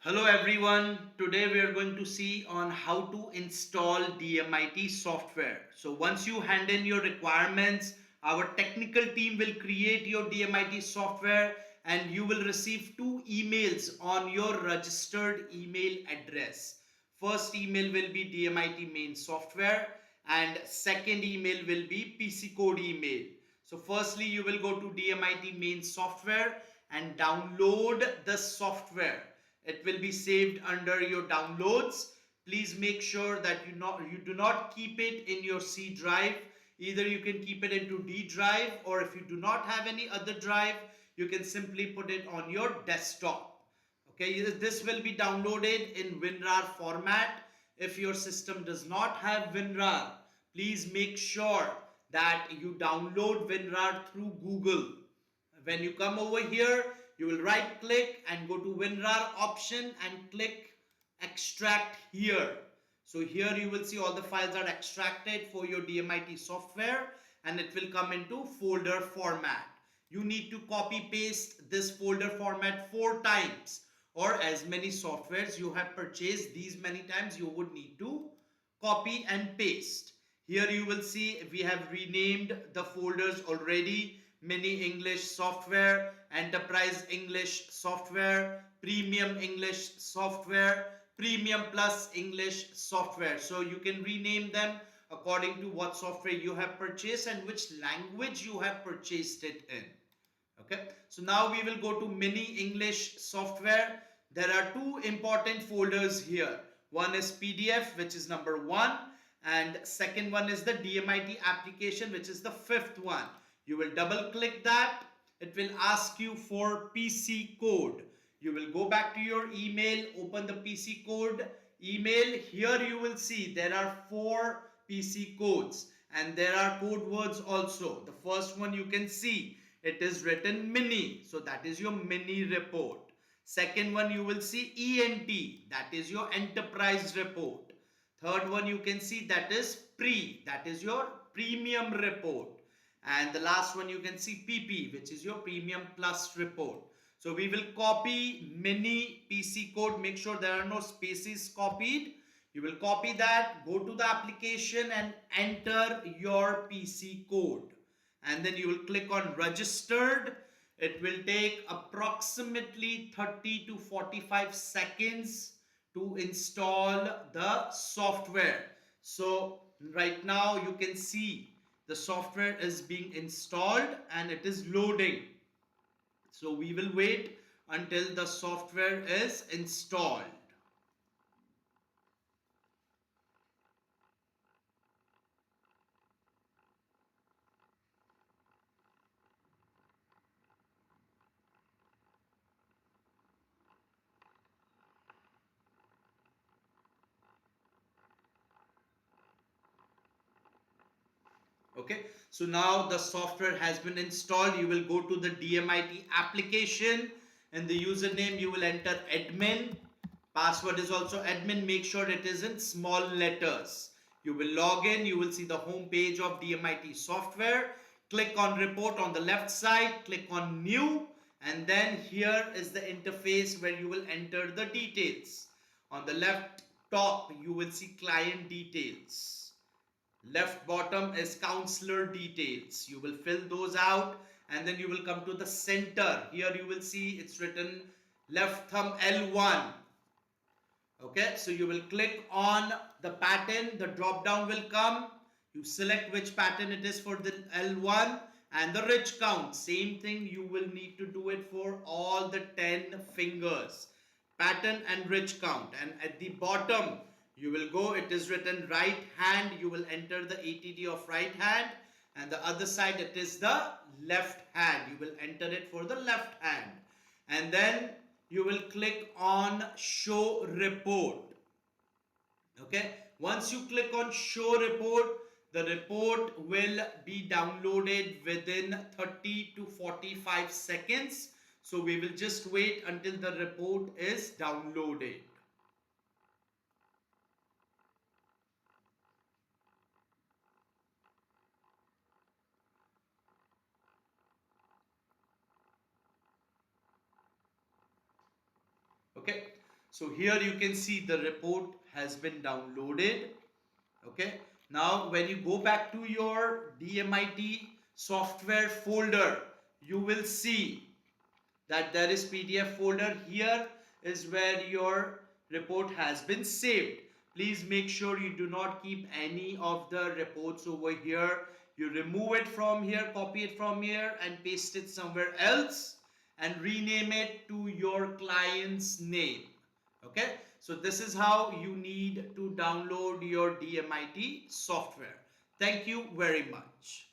Hello everyone. Today we are going to see on how to install DMIT software. So once you hand in your requirements, our technical team will create your DMIT software and you will receive two emails on your registered email address. First email will be DMIT main software and second email will be PC code email. So firstly you will go to DMIT main software and download the software. It will be saved under your downloads. Please make sure that you do not keep it in your C drive. Either you can keep it into D drive, or if you do not have any other drive, you can simply put it on your desktop. Okay, this will be downloaded in WinRAR format. If your system does not have WinRAR, please make sure that you download WinRAR through Google. When you come over here, you will right click and go to WinRAR option and click extract here. So here you will see all the files are extracted for your DMIT software and it will come into folder format. You need to copy paste this folder format 4 times, or as many softwares you have purchased, these many times you would need to copy and paste. Here you will see we have renamed the folders already: mini English software, enterprise English software, premium English software, premium plus English software. So you can rename them according to what software you have purchased and which language you have purchased it in. Okay, so now we will go to mini English software. There are two important folders here. One is PDF, which is number 1, and second one is the DMIT application, which is the 5th one. You will double click that. It will ask you for PC code. You will go back to your email, open the PC code email. Here you will see there are 4 PC codes and there are code words also. The first one you can see, it is written mini, so that is your mini report. Second one you will see ENT, that is your enterprise report. Third one you can see that is pre, that is your premium report. And the last one you can see PP, which is your premium plus report. So we will copy mini PC code. Make sure there are no spaces copied. You will copy that, go to the application and enter your PC code. And then you will click on registered. It will take approximately 30 to 45 seconds to install the software. So right now you can see the software is being installed and it is loading. So we will wait until the software is installed. Okay, so now the software has been installed. You will go to the DMIT application. In the username you will enter admin. Password is also admin. Make sure it is in small letters. You will log in. You will see the home page of DMIT software. Click on report on the left side. Click on new, and then here is the interface where you will enter the details. On the left top you will see client details. Left bottom is counselor details. You will fill those out and then you will come to the center. Here you will see it's written left thumb L1. Okay, so you will click on the pattern. The drop down will come. You select which pattern it is for the L1, and the rich count. Same thing, you will need to do it for all the 10 fingers. Pattern and rich count. And at the bottom you will go, it is written right hand. You will enter the ATD of right hand, and the other side it is the left hand. You will enter it for the left hand, and then you will click on show report. Okay, once you click on show report, the report will be downloaded within 30 to 45 seconds. So we will just wait until the report is downloaded. Okay, So here you can see the report has been downloaded. Okay, now when you go back to your DMIT software folder, you will see that there is PDF folder. Here is where your report has been saved. Please make sure you do not keep any of the reports over here. You remove it from here, copy it from here and paste it somewhere else and rename it to your client's name. Okay, so this is how you need to download your DMIT software. Thank you very much.